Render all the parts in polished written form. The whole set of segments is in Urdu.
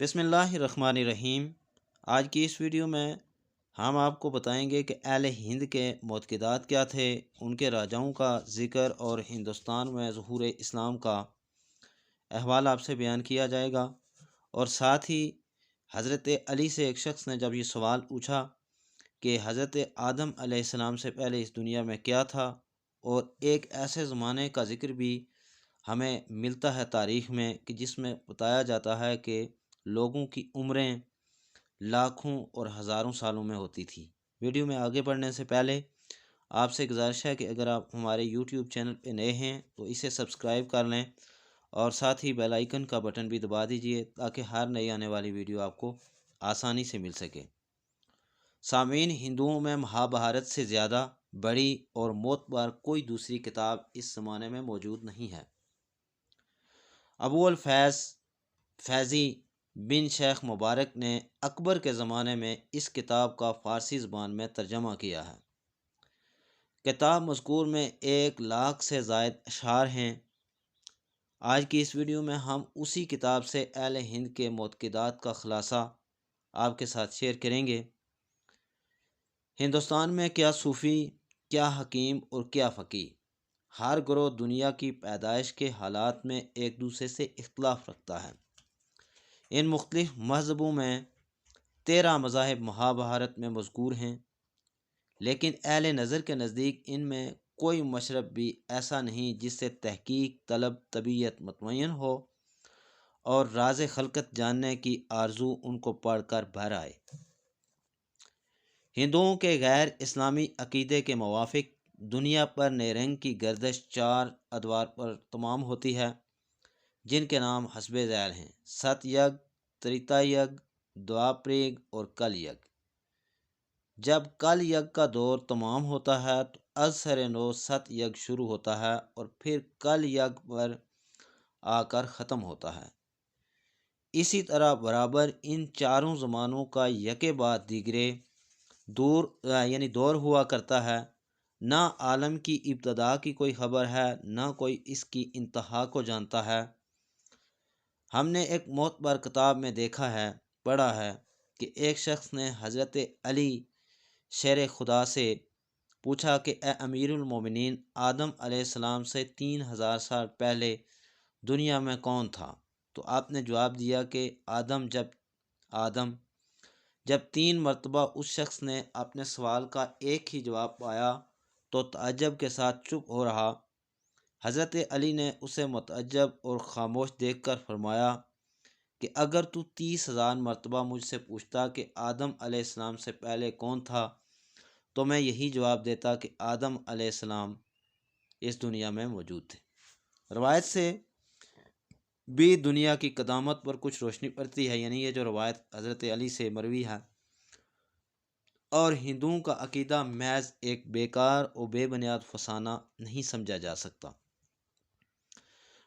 بسم اللہ الرحمن الرحیم۔ آج کی اس ویڈیو میں ہم آپ کو بتائیں گے کہ اہل ہند کے معتقدات کیا تھے، ان کے راجاؤں کا ذکر اور ہندوستان میں ظہور اسلام کا احوال آپ سے بیان کیا جائے گا۔ اور ساتھ ہی حضرت علی سے ایک شخص نے جب یہ سوال پوچھا کہ حضرت آدم علیہ السلام سے پہلے اس دنیا میں کیا تھا، اور ایک ایسے زمانے کا ذکر بھی ہمیں ملتا ہے تاریخ میں کہ جس میں بتایا جاتا ہے کہ لوگوں کی عمریں لاکھوں اور ہزاروں سالوں میں ہوتی تھی۔ ویڈیو میں آگے بڑھنے سے پہلے آپ سے گزارش ہے کہ اگر آپ ہمارے یوٹیوب چینل پہ نئے ہیں تو اسے سبسکرائب کر لیں اور ساتھ ہی بیل آئیکن کا بٹن بھی دبا دیجئے تاکہ ہر نئی آنے والی ویڈیو آپ کو آسانی سے مل سکے۔ سامعین، ہندوؤں میں مہابھارت سے زیادہ بڑی اور معتبر کوئی دوسری کتاب اس زمانے میں موجود نہیں ہے۔ ابو الفیض فیضی بن شیخ مبارک نے اکبر کے زمانے میں اس کتاب کا فارسی زبان میں ترجمہ کیا ہے۔ کتاب مذکور میں 1,00,000 سے زائد اشعار ہیں۔ آج کی اس ویڈیو میں ہم اسی کتاب سے اہل ہند کے معتقدات کا خلاصہ آپ کے ساتھ شیئر کریں گے۔ ہندوستان میں کیا صوفی، کیا حکیم اور کیا فقیہ، ہر گروہ دنیا کی پیدائش کے حالات میں ایک دوسرے سے اختلاف رکھتا ہے۔ ان مختلف مذہبوں میں 13 مذاہب مہابھارت میں مذکور ہیں، لیکن اہل نظر کے نزدیک ان میں کوئی مشرب بھی ایسا نہیں جس سے تحقیق طلب طبیعت مطمئن ہو اور راز خلقت جاننے کی آرزو ان کو پڑھ کر بھر آئے۔ ہندوؤں کے غیر اسلامی عقیدے کے موافق دنیا پر نیرنگ کی گردش 4 ادوار پر تمام ہوتی ہے، جن کے نام حسب ذیل ہیں: ست یگ، تریتا یگ، دوپریگ اور کل یگ۔ جب کل یگ کا دور تمام ہوتا ہے تو از سر نو ست یگ شروع ہوتا ہے اور پھر کل یگ پر آ کر ختم ہوتا ہے۔ اسی طرح برابر ان چاروں زمانوں کا یکے بعد دیگرے دور ہوا کرتا ہے۔ نہ عالم کی ابتدا کی کوئی خبر ہے، نہ کوئی اس کی انتہا کو جانتا ہے۔ ہم نے ایک معتبر کتاب میں دیکھا ہے، پڑھا ہے کہ ایک شخص نے حضرت علی شیر خدا سے پوچھا کہ اے امیر المومنین، آدم علیہ السلام سے 3,000 سال پہلے دنیا میں کون تھا؟ تو آپ نے جواب دیا کہ آدم جب 3 مرتبہ اس شخص نے اپنے سوال کا ایک ہی جواب پایا تو تعجب کے ساتھ چپ ہو رہا۔ حضرت علی نے اسے متعجب اور خاموش دیکھ کر فرمایا کہ اگر تو 30,000 مرتبہ مجھ سے پوچھتا کہ آدم علیہ السلام سے پہلے کون تھا تو میں یہی جواب دیتا کہ آدم علیہ السلام اس دنیا میں موجود تھے۔ روایت سے بھی دنیا کی قدامت پر کچھ روشنی پڑتی ہے، یعنی یہ جو روایت حضرت علی سے مروی ہے، اور ہندوؤں کا عقیدہ محض ایک بیکار و بے بنیاد فسانہ نہیں سمجھا جا سکتا۔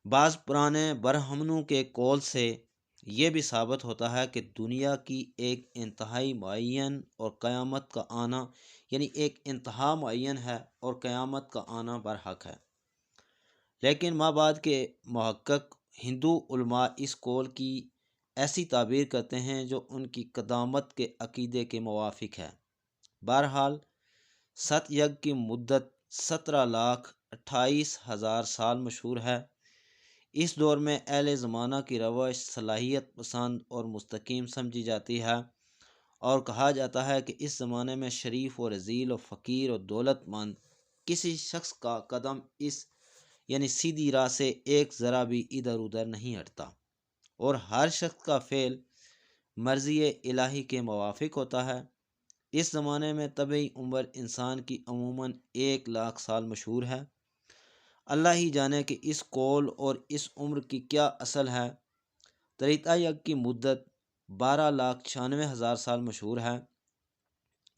بعض پرانے برہمنوں کے قول سے یہ بھی ثابت ہوتا ہے کہ دنیا کی ایک انتہائی معین اور قیامت کا آنا، یعنی ایک انتہا معین ہے اور قیامت کا آنا برحق ہے۔ لیکن مابعد کے محقق ہندو علماء اس قول کی ایسی تعبیر کرتے ہیں جو ان کی قدامت کے عقیدے کے موافق ہے۔ بہرحال ست یگ کی مدت 17,28,000 سال مشہور ہے۔ اس دور میں اہل زمانہ کی روش صلاحیت پسند اور مستقیم سمجھی جاتی ہے، اور کہا جاتا ہے کہ اس زمانے میں شریف و رذیل و فقیر و دولت مند کسی شخص کا قدم اس یعنی سیدھی راہ سے ایک ذرا بھی ادھر ادھر نہیں ہٹتا، اور ہر شخص کا فعل مرضی الہی کے موافق ہوتا ہے۔ اس زمانے میں طبعی عمر انسان کی عموماً 1,00,000 سال مشہور ہے۔ اللہ ہی جانے کہ اس قول اور اس عمر کی کیا اصل ہے۔ تریتا یگ کی مدت 12,96,000 سال مشہور ہے۔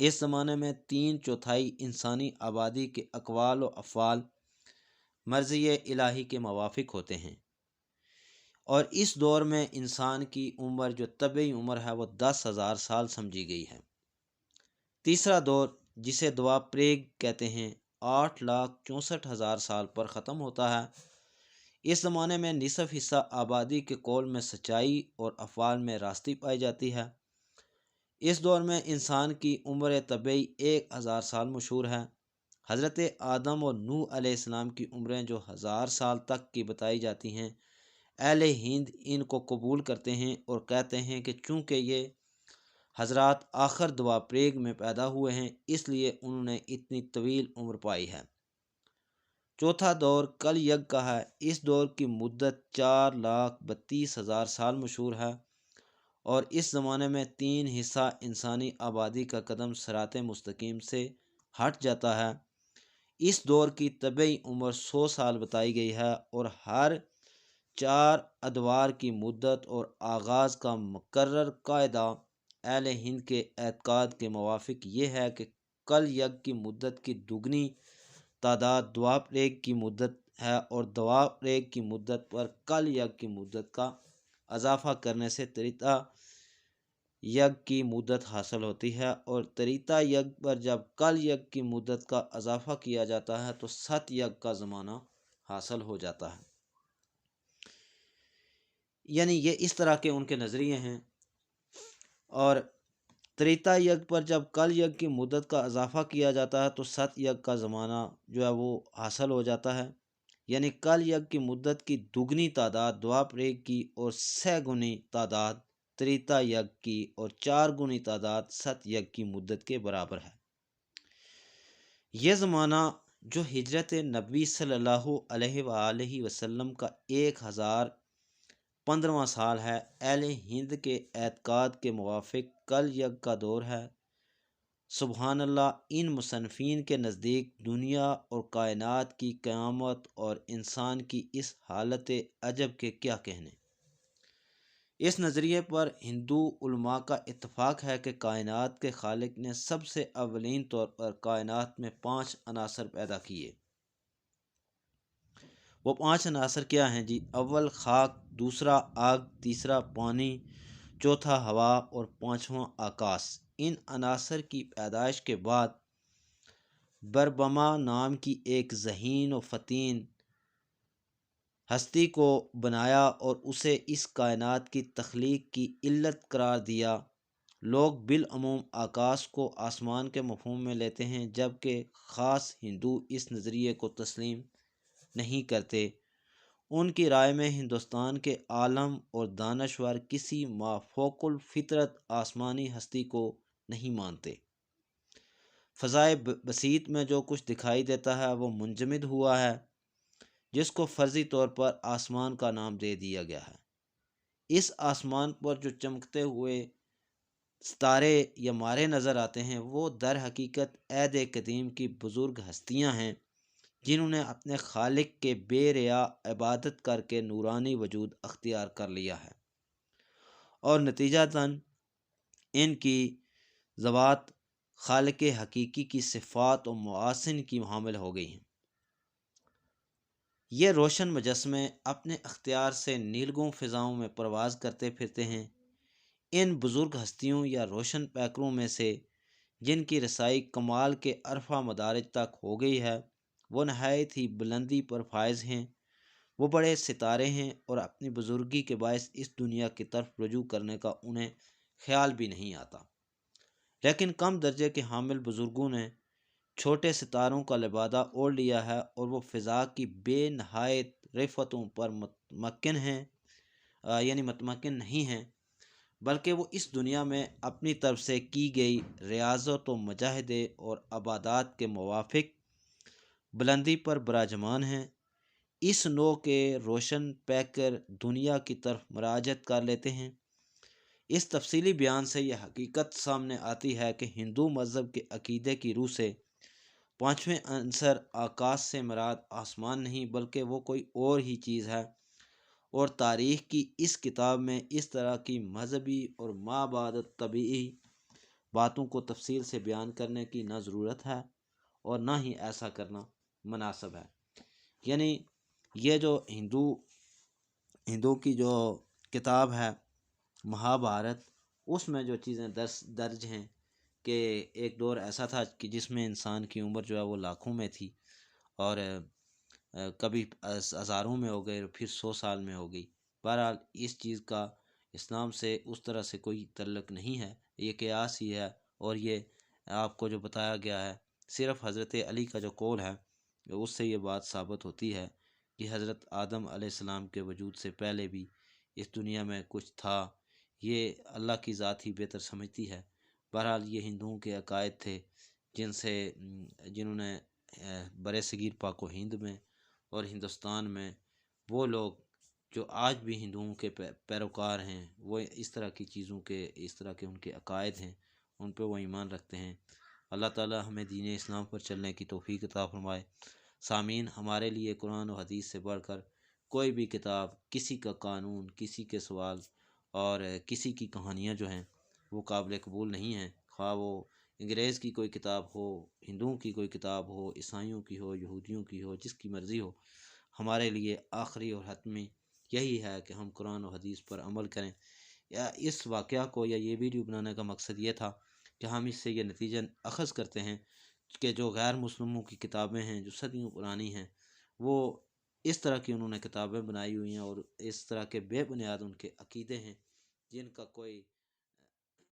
اس زمانے میں 3/4 انسانی آبادی کے اقوال و افعال مرضی الہی کے موافق ہوتے ہیں، اور اس دور میں انسان کی عمر جو طبعی عمر ہے وہ 10,000 سال سمجھی گئی ہے۔ تیسرا دور جسے دوپریگ کہتے ہیں 8,64,000 سال پر ختم ہوتا ہے۔ اس زمانے میں نصف حصہ آبادی کے قول میں سچائی اور افعال میں راستی پائی جاتی ہے۔ اس دور میں انسان کی عمر طبعی 1000 سال مشہور ہے۔ حضرت آدم اور نوح علیہ السلام کی عمریں جو 1000 سال تک کی بتائی جاتی ہیں، اہل ہند ان کو قبول کرتے ہیں اور کہتے ہیں کہ چونکہ یہ حضرات آخر دوابریگ میں پیدا ہوئے ہیں اس لیے انہوں نے اتنی طویل عمر پائی ہے۔ چوتھا دور کل یگ کا ہے۔ اس دور کی مدت 4,32,000 سال مشہور ہے اور اس زمانے میں 3 حصہ انسانی آبادی کا قدم صراط مستقیم سے ہٹ جاتا ہے۔ اس دور کی طبعی عمر 100 سال بتائی گئی ہے اور ہر 4 ادوار کی مدت اور آغاز کا مقرر قاعدہ اہل ہند کے اعتقاد کے موافق یہ ہے کہ کل یگ کی مدت کی دگنی تعداد دوابریگ کی مدت ہے اور دوابریگ کی مدت پر کل یگ کی مدت کا اضافہ کرنے سے تریتا یگ کی مدت حاصل ہوتی ہے اور تریتا یگ پر جب کل یگ کی مدت کا اضافہ کیا جاتا ہے تو ست یگ کا زمانہ حاصل ہو جاتا ہے۔ یعنی یہ اس طرح کے ان کے نظریے ہیں۔ اور تریتا یگ پر جب کل یگ کی مدت کا اضافہ کیا جاتا ہے تو ست یگ کا زمانہ جو ہے وہ حاصل ہو جاتا ہے۔ یعنی کل یگ کی مدت کی دگنی تعداد دوابریگ کی اور 6 گنی تعداد تریتا یگ کی اور 4 گنی تعداد ست یگ کی مدت کے برابر ہے۔ یہ زمانہ جو ہجرت نبوی صلی اللہ علیہ وآلہ وسلم کا 1015واں سال ہے، اہل ہند کے اعتقاد کے موافق کل یگ کا دور ہے۔ سبحان اللہ، ان مصنفین کے نزدیک دنیا اور کائنات کی قیامت اور انسان کی اس حالت عجب کے کیا کہنے۔ اس نظریے پر ہندو علماء کا اتفاق ہے کہ کائنات کے خالق نے سب سے اولین طور پر کائنات میں 5 عناصر پیدا کیے۔ وہ 5 عناصر کیا ہیں جی؟ اول خاک، دوسرا آگ، تیسرا پانی، چوتھا ہوا اور پانچواں آکاش۔ ان عناصر کی پیدائش کے بعد بربما نام کی ایک ذہین و فطین ہستی کو بنایا اور اسے اس کائنات کی تخلیق کی علت قرار دیا۔ لوگ بالعموم آکاش کو آسمان کے مفہوم میں لیتے ہیں جبکہ خاص ہندو اس نظریے کو تسلیم نہیں کرتے۔ ان کی رائے میں ہندوستان کے عالم اور دانشور کسی مافوق الفطرت آسمانی ہستی کو نہیں مانتے۔ فضائے بسیط میں جو کچھ دکھائی دیتا ہے وہ منجمد ہوا ہے جس کو فرضی طور پر آسمان کا نام دے دیا گیا ہے۔ اس آسمان پر جو چمکتے ہوئے ستارے یا مارے نظر آتے ہیں وہ در حقیقت عہد قدیم کی بزرگ ہستیاں ہیں جنہوں نے اپنے خالق کے بے ریا عبادت کر کے نورانی وجود اختیار کر لیا ہے اور نتیجتاً ان کی ذوات خالق حقیقی کی صفات و محاسن کی حامل ہو گئی ہیں۔ یہ روشن مجسمے اپنے اختیار سے نیلگوں فضاؤں میں پرواز کرتے پھرتے ہیں۔ ان بزرگ ہستیوں یا روشن پیکروں میں سے جن کی رسائی کمال کے عرفہ مدارج تک ہو گئی ہے وہ نہایت ہی بلندی پر فائز ہیں۔ وہ بڑے ستارے ہیں اور اپنی بزرگی کے باعث اس دنیا کی طرف رجوع کرنے کا انہیں خیال بھی نہیں آتا، لیکن کم درجے کے حامل بزرگوں نے چھوٹے ستاروں کا لبادہ اوڑھ لیا ہے اور وہ فضا کی بے نہایت رفتوں پر متمکن نہیں ہیں، بلکہ وہ اس دنیا میں اپنی طرف سے کی گئی ریاضت و مجاہدے اور عبادات کے موافق بلندی پر براجمان ہیں۔ اس نوع کے روشن پیکر دنیا کی طرف مراجعت کر لیتے ہیں۔ اس تفصیلی بیان سے یہ حقیقت سامنے آتی ہے کہ ہندو مذہب کے عقیدے کی روح سے 5ویں عنصر آکاش سے مراد آسمان نہیں بلکہ وہ کوئی اور ہی چیز ہے، اور تاریخ کی اس کتاب میں اس طرح کی مذہبی اور مابعد طبعی باتوں کو تفصیل سے بیان کرنے کی نہ ضرورت ہے اور نہ ہی ایسا کرنا مناسب ہے۔ یعنی یہ جو ہندو کی جو کتاب ہے مہابھارت، اس میں جو چیزیں درج ہیں کہ ایک دور ایسا تھا کہ جس میں انسان کی عمر جو ہے وہ لاکھوں میں تھی اور کبھی ہزاروں میں ہو گئے، پھر 100 سال میں ہو گئی۔ بہرحال اس چیز کا اسلام سے اس طرح سے کوئی تعلق نہیں ہے، یہ قیاس ہی ہے، اور یہ آپ کو جو بتایا گیا ہے صرف حضرت علی کا جو قول ہے اس سے یہ بات ثابت ہوتی ہے کہ حضرت آدم علیہ السلام کے وجود سے پہلے بھی اس دنیا میں کچھ تھا، یہ اللہ کی ذات ہی بہتر سمجھتی ہے۔ بہرحال یہ ہندوؤں کے عقائد تھے جنہوں نے برِ صغیر پاک و ہند میں اور ہندوستان میں وہ لوگ جو آج بھی ہندوؤں کے پیروکار ہیں، وہ اس طرح کی چیزوں کے، اس طرح کے ان کے عقائد ہیں، ان پہ وہ ایمان رکھتے ہیں۔ اللہ تعالی ہمیں دین اسلام پر چلنے کی توفیق عطا فرمائے۔ سامعین، ہمارے لیے قرآن و حدیث سے بڑھ کر کوئی بھی کتاب، کسی کا قانون، کسی کے سوال اور کسی کی کہانیاں جو ہیں وہ قابل قبول نہیں ہیں، خواہ وہ انگریز کی کوئی کتاب ہو، ہندوؤں کی کوئی کتاب ہو، عیسائیوں کی ہو، یہودیوں کی ہو، جس کی مرضی ہو۔ ہمارے لیے آخری اور حتمی یہی ہے کہ ہم قرآن و حدیث پر عمل کریں۔ یا اس واقعہ کو یا یہ ویڈیو بنانے کا مقصد یہ تھا کہ ہم اس سے یہ نتیجہ اخذ کرتے ہیں کہ جو غیر مسلموں کی کتابیں ہیں، جو صدیوں پرانی ہیں، وہ اس طرح کی انہوں نے کتابیں بنائی ہوئی ہیں، اور اس طرح کے بے بنیاد ان کے عقیدے ہیں جن کا کوئی